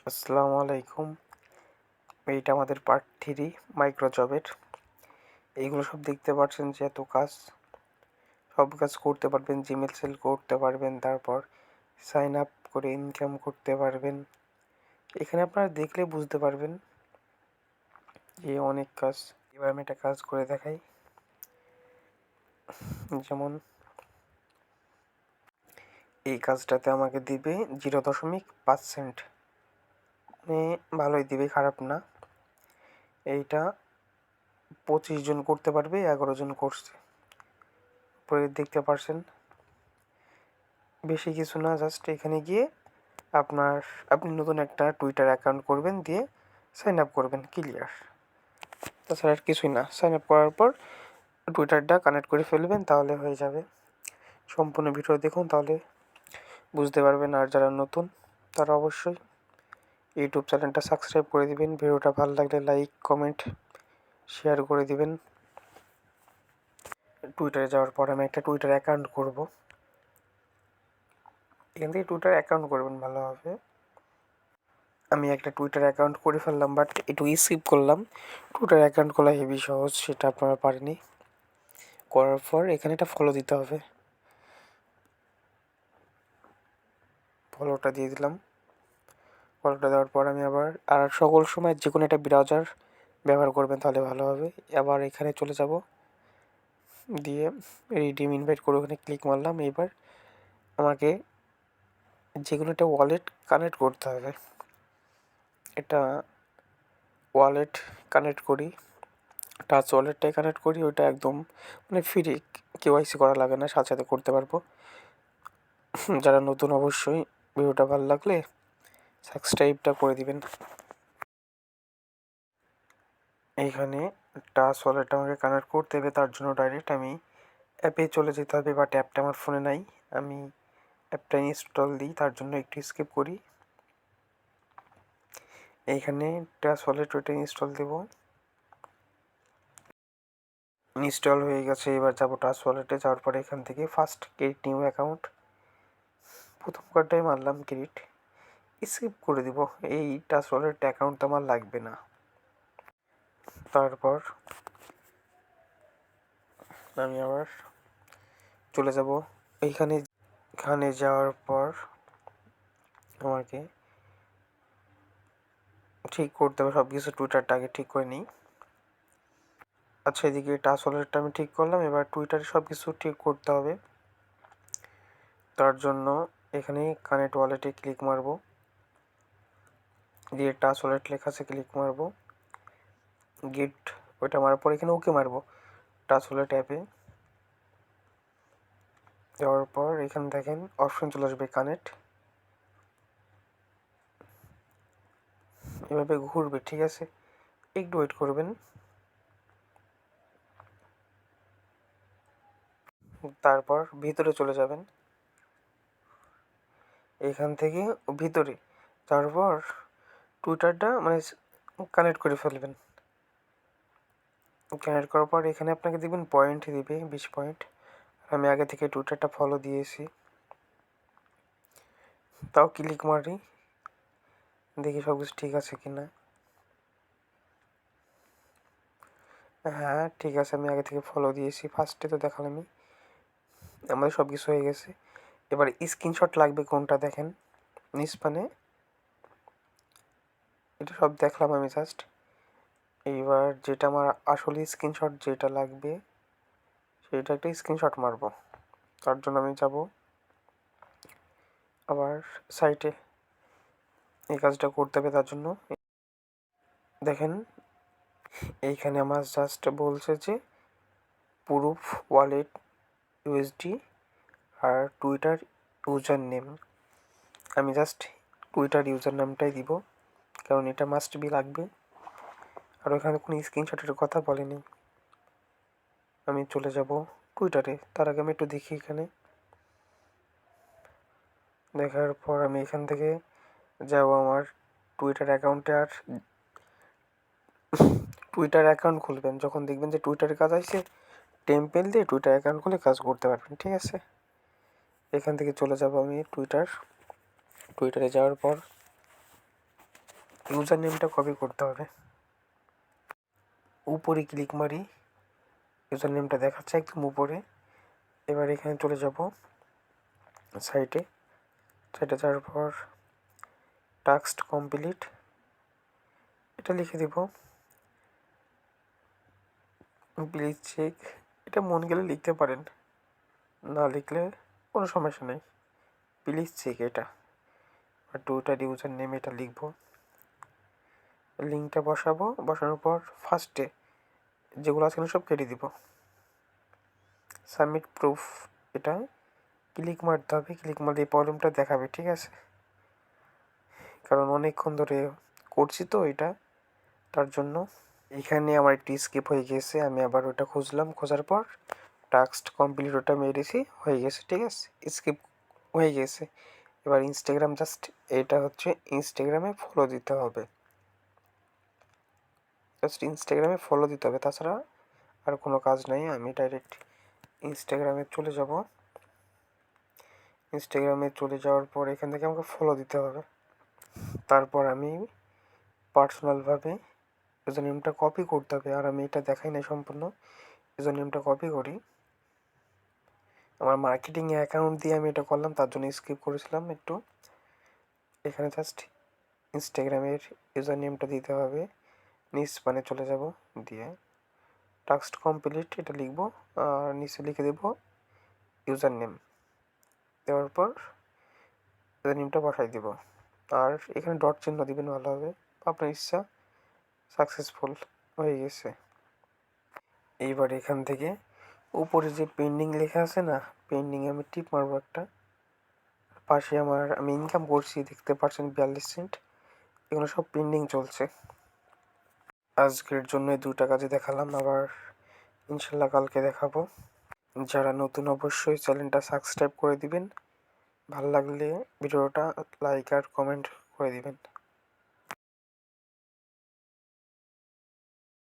আসসালামু আলাইকুম। এইটা আমাদের পার্ট 3 মাইক্রো জবের। এইগুলো সব দেখতে পাচ্ছেন যে এত কাজ, সব কাজ করতে পারবেন, জিমেল সেল করতে পারবেন, তারপর সাইন আপ করে ইনকাম করতে পারবেন। এখানে আপনারা দেখলে বুঝতে পারবেন যে অনেক কাজ। এবার আমি একটা কাজ করে দেখাই। যেমন এই কাজটাতে আমাকে দিবে 0.5 সেন্ট, মানে ভালোই দিবে, খারাপ না। এইটা 25 জন করতে পারবে, 11 জন করছে। পরে দেখতে পারছেন বেশি কিছু না, জাস্ট এখানে গিয়ে আপনি নতুন একটা টুইটার অ্যাকাউন্ট করবেন, দিয়ে সাইন আপ করবেন, ক্লিয়ার। তাছাড়া আর কিছুই না। সাইন আপ করার পর টুইটারটা কানেক্ট করে ফেলবেন, তাহলে হয়ে যাবে। সম্পূর্ণ ভিডিও দেখুন, তাহলে বুঝতে পারবেন। আর যারা নতুন তারা অবশ্যই ইউটিউব চ্যানেলটা সাবস্ক্রাইব করে দিবেন। ভিডিওটা ভালো লাগলে লাইক, কমেন্ট, শেয়ার করে দিবেন। টুইটারে যাওয়ার পর আমি একটা টুইটার অ্যাকাউন্ট করব। এখান থেকে টুইটার অ্যাকাউন্ট করবেন ভালোভাবে। আমি একটা টুইটার অ্যাকাউন্ট করে ফেললাম, বাট একটু স্কিপ করলাম। টুইটার অ্যাকাউন্ট খোলা হেভি সহজ, সেটা আপনারা পারেনি। করার পর এখানে একটা ফলো দিতে হবে, ফলোটা দিয়ে দিলাম। ফলোটা দেওয়ার পর আমি আর সকল সময় যে কোনো একটা ব্রাউজার ব্যবহার করবেন, তাহলে ভালো হবে। আবার এখানে চলে যাব, দিয়ে রিডিম ইনভাইট করে ওখানে ক্লিক মারলাম। এবার আমাকে যে কোনো একটা ওয়ালেট কানেক্ট করতে হবে। এটা ওয়ালেট কানেক্ট করি, টাচ ওয়ালেটটাই কানেক্ট করি। ওইটা একদম মানে ফ্রি, কেওয়াইসি করা লাগে না, সাথে সাথে করতে পারবো। যারা নতুন অবশ্যই ভিডিওটা ভালো লাগলে সাবস্ক্রাইবটা করে দিবেন। এইখানে টাচ ওয়ালেটটা আমাকে কানেক্ট করতে হবে, তার জন্য ডাইরেক্ট আমি অ্যাপে চলে যেতে হবে, বাট অ্যাপটা আমার ফোনে নাই। আমি অ্যাপটা ইনস্টল দিই, তার জন্য একটু স্কিপ করি। এইখানে টাচ ওয়ালেট ওইটা ইনস্টল দেব। ইনস্টল হয়ে গেছে। এবার যাবো টাচ ওয়ালেটে। যাওয়ার পরে এখান থেকে ফার্স্ট ক্রিয়েট নিউ অ্যাকাউন্ট, প্রথম কার্ডটাই মারলাম ক্রিয়েট, স্কিপ করে দিব। এই টাচ ওয়ালেট অ্যাকাউন্ট আমার লাগবে না। তারপর আমি আবার চলে যাব এইখানে। এখানে যাওয়ার পর আমাকে ঠিক করতে হবে সব কিছু। টুইটারটা আগে ঠিক করে নিই। আচ্ছা, এদিকে টাচ ওয়ালেটটা আমি ঠিক করলাম। এবার টুইটারে সব কিছু ঠিক করতে হবে। তার জন্য এখানে কানেক্ট ওয়ালেটে ক্লিক মারবো, দিয়ে টাচ ওয়ালেট লেখা আছে ক্লিক মারবো, গেট ওইটা মারার পর এখানে ওকে মারবো টাচ ওয়ালেট অ্যাপে। যাওয়ার পর এখানে দেখেন অপশন চলে আসবে কানেক্ট, এভাবে ঘুরবে, ঠিক আছে। একটু ওয়েট করবেন। তারপর ভিতরে চলে যাবেন, এখান থেকে ভিতরে তারপর টুইটারটা মানে কানেক্ট করে ফেলবেন। কানেক্ট করার পর এখানে আপনাকে দেখবেন পয়েন্ট দিবে 20 পয়েন্ট। আমি আগে থেকে টুইটারটা ফলো দিয়েছি, তাও ক্লিক মারি, দেখি সব কিছু ঠিক আছে কি না। হ্যাঁ ঠিক আছে, আমি আগে থেকে ফলো দিয়েছি। ফার্স্টে তো দেখালামই, আমাদের সব কিছু হয়ে গেছে। এবার স্ক্রিনশট লাগবে কোনটা দেখেন নিস্পানে, এটা সব দেখলাম আমি জাস্ট। এইবার যেটা আমার আসলে স্ক্রিনশট যেটা লাগবে, সেটা একটা স্ক্রিনশট মারবো। তার জন্য আমি যাব আবার সাইটে, এই কাজটা করতে হবে। তার জন্য দেখেন এইখানে আমার জাস্ট বলছে যে প্রুফ ওয়ালেট ইউএসডি আর টুইটার ইউজার নেম। আমি জাস্ট টুইটার ইউজার নামটাই দিব, কারণ এটা মাস্ট বি লাগবে। আর ওখানে কোনো স্ক্রিনশটের কথা বলেনি। আমি চলে যাব টুইটারে, তার আগে আমি একটু দেখি এখানে। দেখার পর আমি এখান থেকে যাব আমার টুইটার অ্যাকাউন্টে। আর টুইটার অ্যাকাউন্ট খুলবেন যখন দেখবেন যে টুইটারে কাজ আসছে, টেম্পেল দিয়ে টুইটার অ্যাকাউন্ট খুলে কাজ করতে পারবেন, ঠিক আছে। এখান থেকে চলে যাব আমি টুইটারে যাওয়ার পর ইউজার নেমটা কপি করতে হবে। উপরে ক্লিক মারি, ইউজার নেমটা দেখাচ্ছে একদম উপরে। এবার এখানে চলে যাব সাইটে যাওয়ার পর টাস্ক কমপ্লিট এটা লিখে দিব। প্লিজ চেক, এটা মন গেলে লিখতে পারেন, না লিখলে কোনো সমস্যা নেই। প্লিজ চেক এটা আর টোটাল ইউজার নেম এটা লিখব। লিঙ্কটা বসাবো, বসানোর পর ফার্স্টে যেগুলো আছে সব কেটে দিব। সাবমিট প্রুফ এটা ক্লিক মারতে হবে, ক্লিক মারলে এই প্রবলেমটা দেখাবে, ঠিক আছে? কারণ অনেকক্ষণ ধরে করছি তো এটা, তার জন্য। এখানে আমার একটি স্কিপ হয়ে গেছে, আমি আবার ওটা খুঁজলাম, খোঁজার পর টাস্ক কমপ্লিট ওটা মেরেছি, হয়ে গেছে, ঠিক আছে? স্কিপ হয়ে গেছে। এবার ইনস্টাগ্রাম জাস্ট এটা হচ্ছে ইনস্টাগ্রামে ফলো দিতে হবে, জাস্ট ইনস্টাগ্রামে ফলো দিতে হবে, তাছাড়া আর কোনো কাজ নাই। আমি ডাইরেক্ট ইনস্টাগ্রামে চলে যাব। ইনস্টাগ্রামে চলে যাওয়ার পর এখান থেকে আমাকে ফলো দিতে হবে। তারপর আমি পার্সোনালভাবে ইউজার নেমটা কপি করতে হবে, আর আমি এটা দেখাই না সম্পূর্ণ। ইউজার নেমটা কপি করি, আমার মার্কেটিং অ্যাকাউন্ট দিয়ে আমি এটা করলাম, তার জন্য স্কিপ করেছিলাম একটু। এখানে জাস্ট ইনস্টাগ্রামের ইউজার নেমটা দিতে হবে, নিচ মানে চলে যাব, দিয়ে টাস্ক কমপ্লিট এটা লিখব, আর নিচে লিখে দেব ইউজার নেম। দেওয়ার পর ইউজার নেমটা বসাই দেব, আর এখানে ডট চিহ্ন দিবেন, ভালো হবে, আপনার ইচ্ছা। সাকসেসফুল হয়ে গেছে। এইবার এখান থেকে উপরে যে পেন্ডিং লেখা আছে না, পেন্ডিংয়ে আমি টিপ মারবো একটা। পাশে আমি ইনকাম করছি, দেখতে পাচ্ছেন 42 সেন্ট, এগুলো সব পেন্ডিং চলছে। আজকের জন্য 2টা কাজে দেখালাম, আবার ইনশাল্লাহ কালকে দেখাবো। যারা নতুন অবশ্যই চ্যানেলটা সাবস্ক্রাইব করে দিবেন, ভালো লাগলে ভিডিওটা লাইক আর কমেন্ট করে দিবেন।